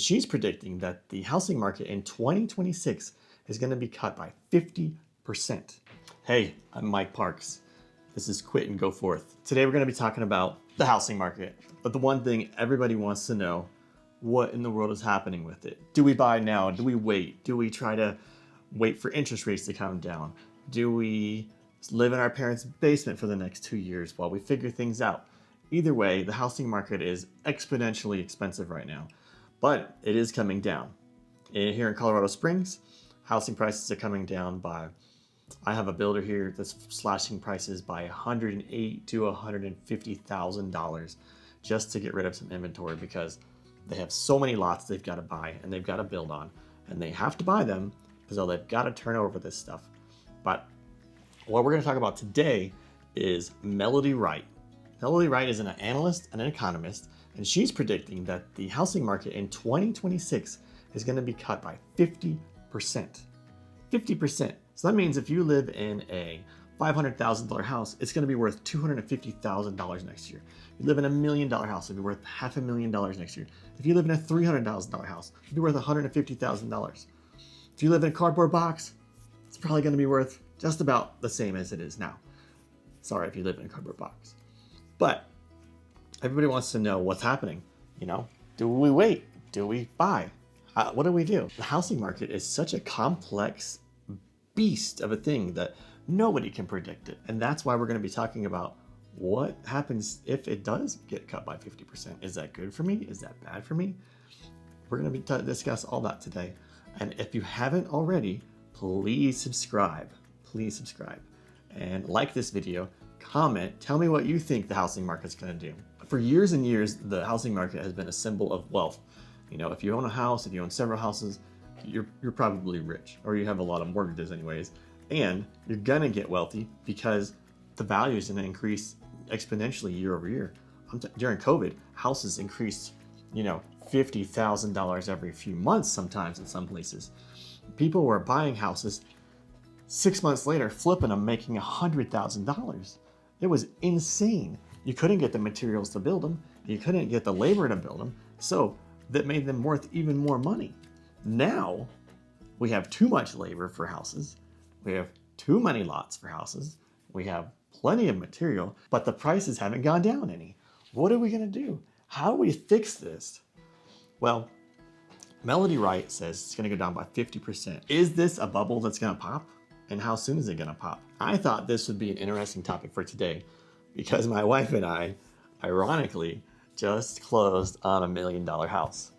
She's predicting that the housing market in 2026 is going to be cut by 50%. Hey, I'm Mike Parks. This is Quit and Go Forth. Today we're going to be talking about the housing market, but the one thing everybody wants to know, what in the world is happening with it? Do we buy now? Do we wait? Do we try to wait for interest rates to come down? Do we live in our parents' basement for the next 2 years while we figure things out? Either way, the housing market is exponentially expensive right now, but it is coming down. Here in Colorado Springs, housing prices are coming down by, I have a builder here that's slashing prices by $108,000 to $150,000 just to get rid of some inventory because they have so many lots they've got to buy and they've got to build on, and they have to buy them because they've got to turn over this stuff. But what we're going to talk about today is Melody Wright. Melody Wright is an analyst and an economist, and she's predicting that the housing market in 2026 is going to be cut by 50%. 50%. So that means if you live in a $500,000 house, it's going to be worth $250,000 next year. If you live in $1 million house, it'll be worth $500,000 next year. If you live in a $300,000 house, it'll be worth $150,000. If you live in a cardboard box, it's probably going to be worth just about the same as it is now. Sorry if you live in a cardboard box. But everybody wants to know what's happening. Do we wait? Do we buy? What do we do? The housing market is such a complex beast of a thing that nobody can predict it. And that's why we're going to be talking about what happens if it does get cut by 50%. Is that good for me? Is that bad for me? We're going to be discuss all that today. And if you haven't already, please subscribe. Please subscribe. And like this video, comment, tell me what you think the housing market's going to do. For years and years, the housing market has been a symbol of wealth. If you own a house, if you own several houses, you're probably rich, or you have a lot of mortgages anyways, and you're gonna get wealthy because the value is gonna increase exponentially year over year. During COVID, houses increased, $50,000 every few months sometimes in some places. People were buying houses 6 months later, flipping them, making $100,000. It was insane. You couldn't get the materials to build them. You couldn't get the labor to build them. So that made them worth even more money. Now we have too much labor for houses. We have too many lots for houses. We have plenty of material, but the prices haven't gone down any. What are we going to do? How do we fix this? Well, Melody Wright says it's going to go down by 50%. Is this a bubble that's going to pop? And how soon is it going to pop? I thought this would be an interesting topic for today because my wife and I, ironically, just closed on $1 million house.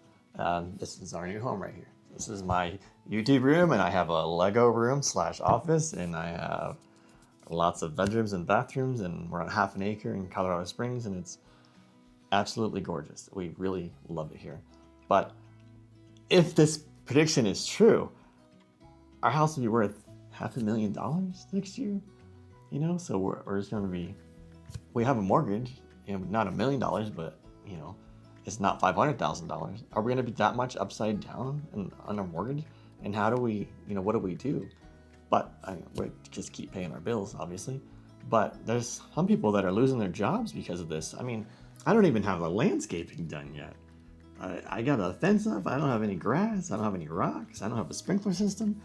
This is our new home right here. This is my YouTube room, and I have a Lego room / office, and I have lots of bedrooms and bathrooms, and we're on half an acre in Colorado Springs, and it's absolutely gorgeous. We really love it here. But if this prediction is true, our house will be worth $500,000 next year. So we're just going to be, we have a mortgage, not $1 million, but it's not $500,000. Are we going to be that much upside down on our mortgage? And how do we, what do we do? But we just keep paying our bills, obviously. But there's some people that are losing their jobs because of this. I don't even have the landscaping done yet. I got a fence up. I don't have any grass. I don't have any rocks. I don't have a sprinkler system.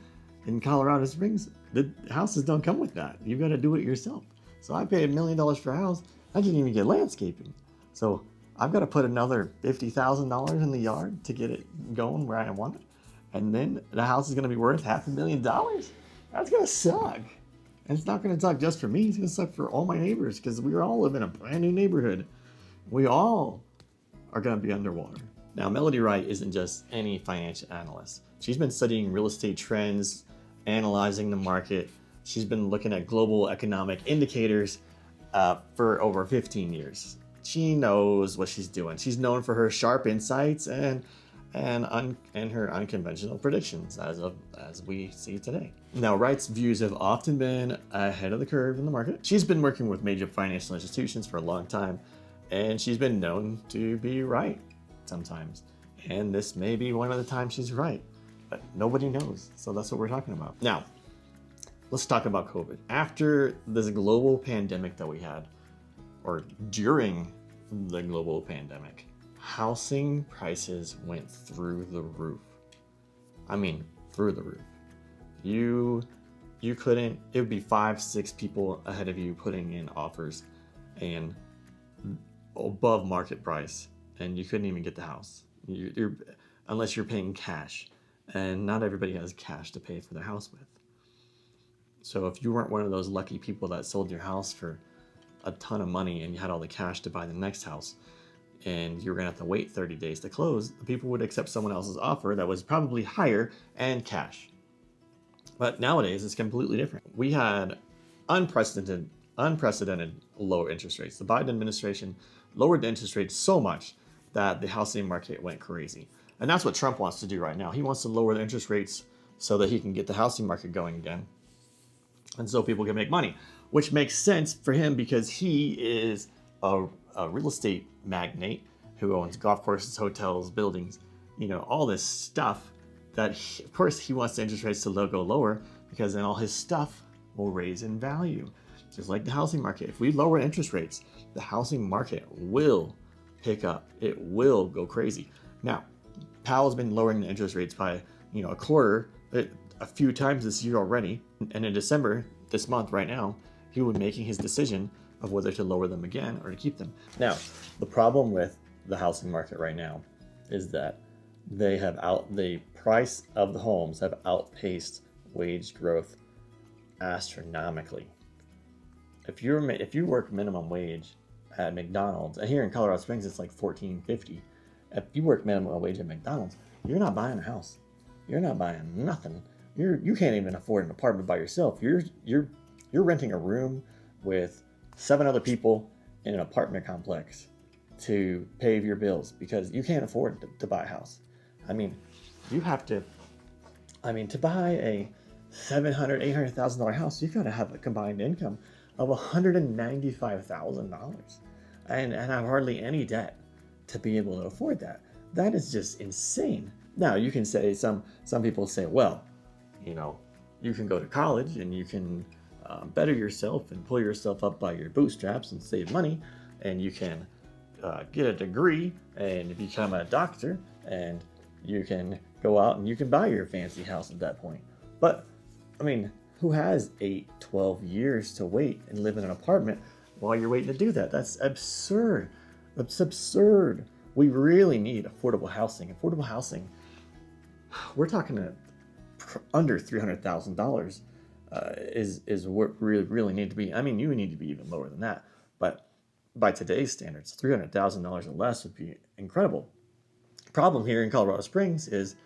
In Colorado Springs, the houses don't come with that. You've got to do it yourself. So I paid $1 million for a house. I didn't even get landscaping. So I've got to put another $50,000 in the yard to get it going where I want it. And then the house is going to be worth $500,000. That's going to suck. And it's not going to suck just for me. It's going to suck for all my neighbors because we all live in a brand new neighborhood. We all are going to be underwater. Now, Melody Wright isn't just any financial analyst. She's been studying real estate trends, analyzing the market. She's been looking at global economic indicators for over 15 years. She knows what she's doing. She's known for her sharp insights and her unconventional predictions, as we see today. Now, Wright's views have often been ahead of the curve in the market. She's been working with major financial institutions for a long time, and she's been known to be right sometimes. And this may be one of the times she's right, but nobody knows. So that's what we're talking about. Now, let's talk about COVID. After this global pandemic that we had, or during the global pandemic, housing prices went through the roof. I mean, through the roof. You couldn't, it would be 5-6 people ahead of you putting in offers and above market price, and you couldn't even get the house. Unless you're paying cash, and not everybody has cash to pay for their house with. So if you weren't one of those lucky people that sold your house for a ton of money and you had all the cash to buy the next house, and you were gonna have to wait 30 days to close, people would accept someone else's offer that was probably higher and cash. But nowadays it's completely different. We had unprecedented lower interest rates. The Biden administration lowered the interest rates so much that the housing market went crazy. And that's what Trump wants to do right now. He wants to lower the interest rates so that he can get the housing market going again, and so people can make money, which makes sense for him because he is a real estate magnate who owns golf courses, hotels, buildings, all this stuff that of course he wants the interest rates to go lower, because then all his stuff will raise in value. Just like the housing market. If we lower interest rates, the housing market will pick up. It will go crazy. Now, Powell's been lowering the interest rates by, a quarter a few times this year already. And in December, this month right now, he will be making his decision of whether to lower them again or to keep them. Now, the problem with the housing market right now is that the price of the homes have outpaced wage growth astronomically. If you work minimum wage at McDonald's, and here in Colorado Springs it's like $14.50. If you work minimum wage at McDonald's, you're not buying a house. You're not buying nothing. You can't even afford an apartment by yourself. You're renting a room with 7 other people in an apartment complex to pay your bills because you can't afford to buy a house. I mean, you have to. To buy a $700,000, $800,000 house, you've got to have a combined income of $195,000 and have hardly any debt to be able to afford that. That is just insane. Now you can say some people say, well, you can go to college and you can better yourself and pull yourself up by your bootstraps and save money, and you can get a degree and become a doctor, and you can go out and you can buy your fancy house at that point. But who has 8-12 years to wait and live in an apartment while you're waiting to do that? That's absurd. That's absurd. We really need affordable housing. Affordable housing, we're talking under $300,000 is what really need to be. You need to be even lower than that. But by today's standards, $300,000 or less would be incredible. Problem here in Colorado Springs is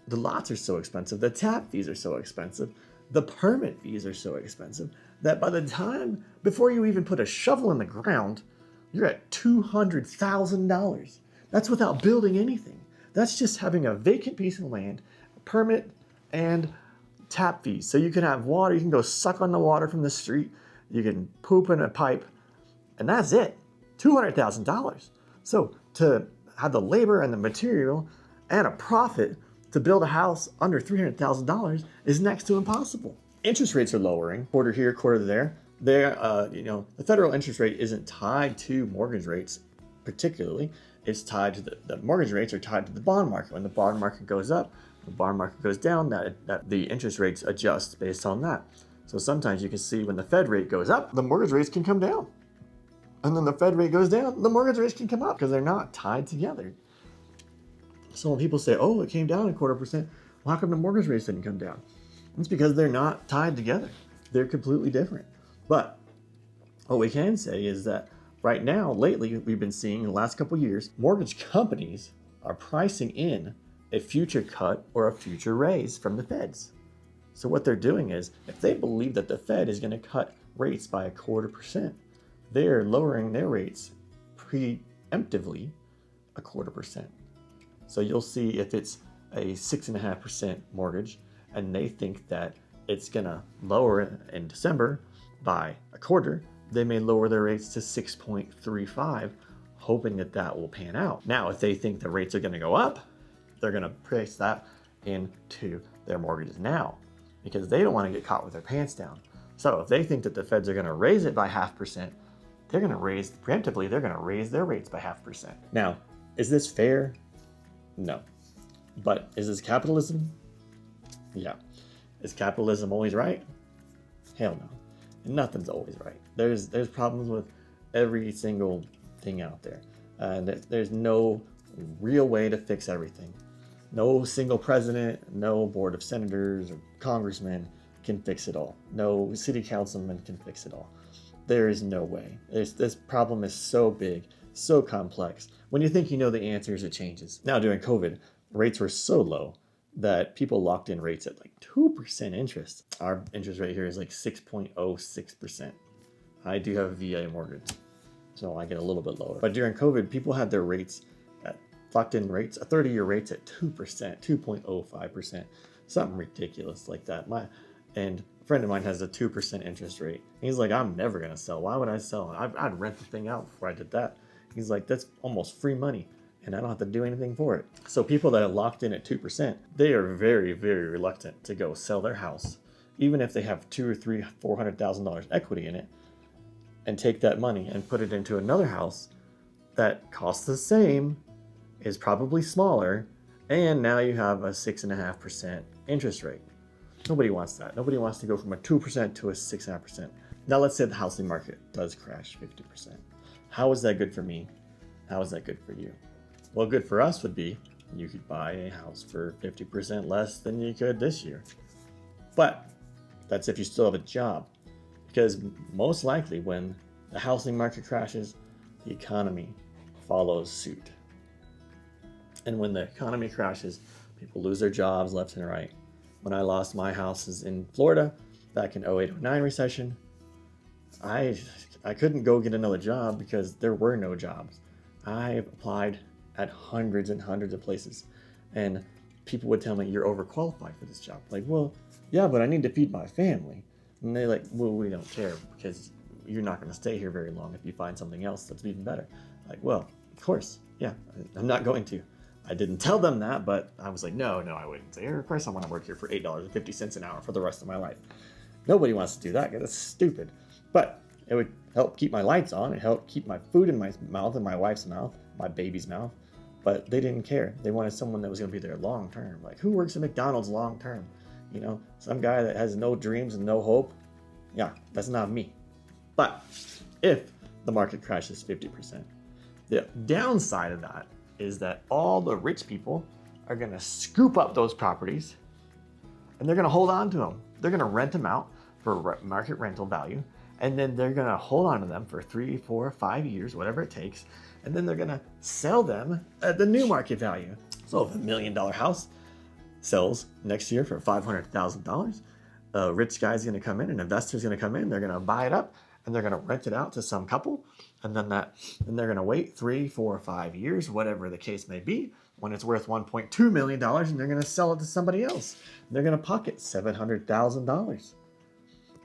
the lots are so expensive, the tap fees are so expensive, the permit fees are so expensive that by the time, before you even put a shovel in the ground, you're at $200,000. That's without building anything. That's just having a vacant piece of land, permit, and tap fees. So you can have water, you can go suck on the water from the street, you can poop in a pipe, and that's it. $200,000. So to have the labor and the material and a profit to build a house under $300,000 is next to impossible. Interest rates are lowering, quarter here, quarter there. The federal interest rate isn't tied to mortgage rates particularly. It's tied to the mortgage rates are tied to the bond market. When the bond market goes up, the bond market goes down, that the interest rates adjust based on that. So sometimes you can see when the Fed rate goes up, the mortgage rates can come down. And then the Fed rate goes down, the mortgage rates can come up because they're not tied together. So when people say, oh, it came down 0.25%, well, how come the mortgage rates didn't come down? It's because they're not tied together. They're completely different. But what we can say is that right now, lately, we've been seeing in the last couple of years, mortgage companies are pricing in a future cut or a future raise from the Feds. So what they're doing is, if they believe that the Fed is going to cut rates by 0.25%, they're lowering their rates preemptively 0.25%. So you'll see if it's a 6.5% mortgage and they think that it's going to lower in December by 0.25%, they may lower their rates to 6.35, hoping that will pan out. Now, if they think the rates are going to go up, they're going to price that into their mortgages now because they don't want to get caught with their pants down. So if they think that the Feds are going to raise it by 0.5%, they're going to raise, preemptively, they're going to raise their rates by 0.5%. Now, Is this fair? No. But is this capitalism? Yeah. Is capitalism always right? Hell no. Nothing's always right. There's problems with every single thing out there. There's no real way to fix everything. No single president, no board of senators or congressmen can fix it all. No city councilman can fix it all. There is no way. This problem is so big, so complex. When you think you know the answers, it changes. Now, during COVID, rates were so low that people locked in rates at like 2% interest. Our interest rate here is like 6.06%. I do have a VA mortgage, so I get a little bit lower. But during COVID, people had their rates at locked in rates, 30-year rates at 2%, 2.05%, something ridiculous like that. And a friend of mine has a 2% interest rate. He's like, I'm never gonna sell. Why would I sell? I'd rent the thing out before I did that. He's like, that's almost free money, and I don't have to do anything for it. So people that are locked in at 2%, they are very, very reluctant to go sell their house, even if they have $200,000 or $300,000, $400,000 equity in it, and take that money and put it into another house that costs the same, is probably smaller, and now you have a 6.5% interest rate. Nobody wants that. Nobody wants to go from a 2% to a 6.5%. Now let's say the housing market does crash 50%. How is that good for me? How is that good for you? Well, good for us would be you could buy a house for 50% less than you could this year. But that's if you still have a job. Because most likely when the housing market crashes, the economy follows suit. And when the economy crashes, people lose their jobs left and right. When I lost my houses in Florida back in 08-09 recession, I couldn't go get another job because there were no jobs. I applied at hundreds and hundreds of places, and people would tell me, you're overqualified for this job. Like, well, yeah, but I need to feed my family. And they're like, well, we don't care because you're not going to stay here very long if you find something else that's even better. Like, well, of course, yeah, I'm not going to. I didn't tell them that, but I was like, no, I wouldn't say, of course I want to work here for $8.50 an hour for the rest of my life. Nobody wants to do that because that's stupid. But it would help keep my lights on. It helped keep my food in my mouth and my wife's mouth, my baby's mouth. But they didn't care. They wanted someone that was going to be there long term. Like, who works at McDonald's long term? You know, some guy that has no dreams and no hope. Yeah, that's not me. But if the market crashes 50%, the downside of that is that all the rich people are going to scoop up those properties and they're going to hold on to them. They're going to rent them out for market rental value. And then they're going to hold on to them for 3, 4, 5 years, whatever it takes. And then they're going to sell them at the new market value. So if $1 million house sells next year for $500,000, a rich guy's going to come in, an investor's going to come in, they're going to buy it up, and they're going to rent it out to some couple. And then they're going to wait 3, 4, 5 years, whatever the case may be, when it's worth $1.2 million, and they're going to sell it to somebody else. They're going to pocket $700,000.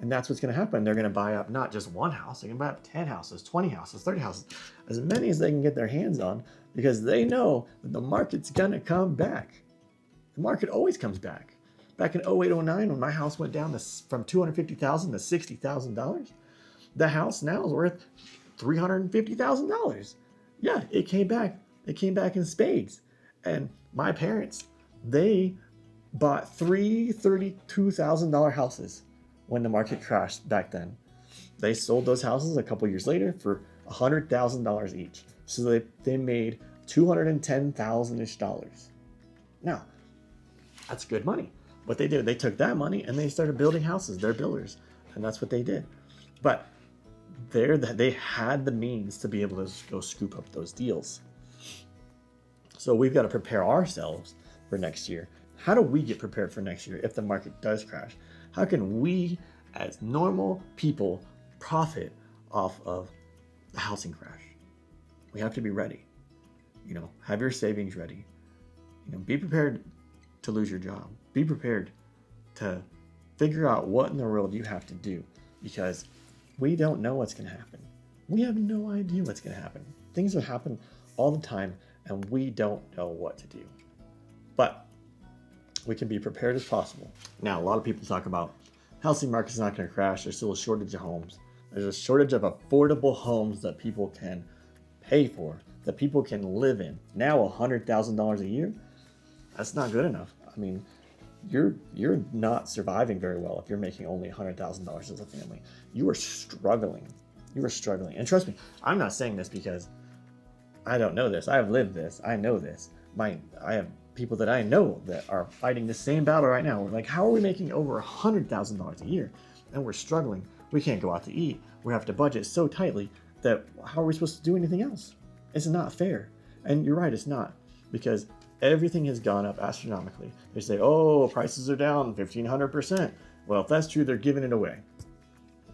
And that's what's going to happen. They're going to buy up not just one house, they're going to buy up 10 houses, 20 houses, 30 houses, as many as they can get their hands on, because they know that the market's going to come back. The market always comes back. Back in 08-09, when my house went down from $250,000 to $60,000, the house now is worth $350,000. Yeah, it came back. It came back in spades. And my parents, they bought three $32,000 houses when the market crashed back then. They sold those houses a couple years later for $100,000 each. So they made $210,000-ish. Now, that's good money. What they did, they took that money and they started building houses. They're builders. And that's what they did. But they had the means to be able to go scoop up those deals. So we've got to prepare ourselves for next year. How do we get prepared for next year if the market does crash? How can we, as normal people, profit off of the housing crash? We have to be ready. You know, have your savings ready. You know, be prepared to lose your job. Be prepared to figure out what in the world you have to do, because we don't know what's going to happen. We have no idea what's going to happen. Things will happen all the time, and we don't know what to do. But we can be prepared as possible. Now, a lot of people talk about housing market's not going to crash. There's still a shortage of homes. There's a shortage of affordable homes that people can pay for. that people can live in. Now $100,000 a year, that's not good enough. I mean, you're not surviving very well if you're making only $100,000 as a family. You are struggling. You are struggling. And trust me, I'm not saying this because I don't know this. I've lived this. I know this. I have people that I know that are fighting the same battle right now. We're like, how are we making over $100,000 a year? And we're struggling. We can't go out to eat. We have to budget so tightly that how are we supposed to do anything else? It's not fair. And you're right, it's not. Because everything has gone up astronomically. They say, oh, prices are down 1,500%. Well, if that's true, they're giving it away.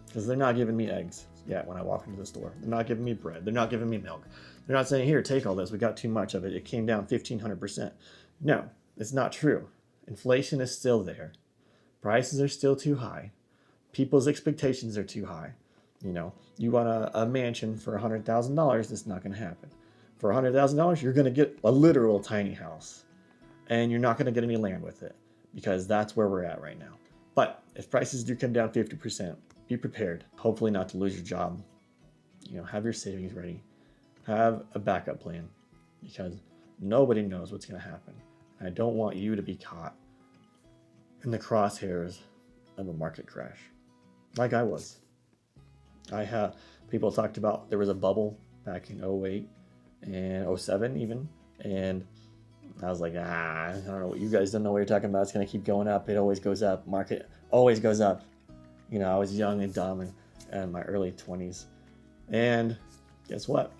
Because they're not giving me eggs yet when I walk into the store. They're not giving me bread. They're not giving me milk. They're not saying, here, take all this. We got too much of it. It came down 1,500%. No, it's not true. Inflation is still there. Prices are still too high. People's expectations are too high. You know, you want a mansion for $100,000, that's not going to happen. For $100,000, you're going to get a literal tiny house. And you're not going to get any land with it. Because that's where we're at right now. But if prices do come down 50%, be prepared. Hopefully not to lose your job. You know, have your savings ready. Have a backup plan. Because nobody knows what's going to happen. I don't want you to be caught in the crosshairs of a market crash. Like I was. People talked about there was a bubble back in 08 and 07 even. And I was like, I don't know what you guys don't know what you're talking about. It's going to keep going up. It always goes up. Market always goes up. You know, I was young and dumb and in my early 20s. And guess what?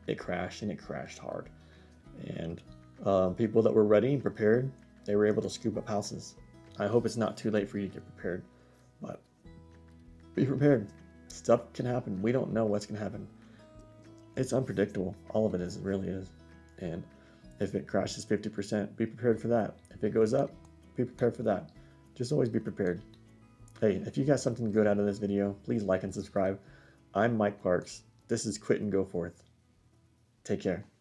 It crashed, and it crashed hard. And people that were ready and prepared, they were able to scoop up houses. I hope it's not too late for you to get prepared. But be prepared. Stuff can happen. We don't know what's going to happen. It's unpredictable. All of it is. It really is. And if it crashes 50%, be prepared for that. If it goes up, be prepared for that. Just always be prepared. Hey, if you got something good out of this video, please like and subscribe. I'm Mike Parks. This is Quit and Go Forth. Take care.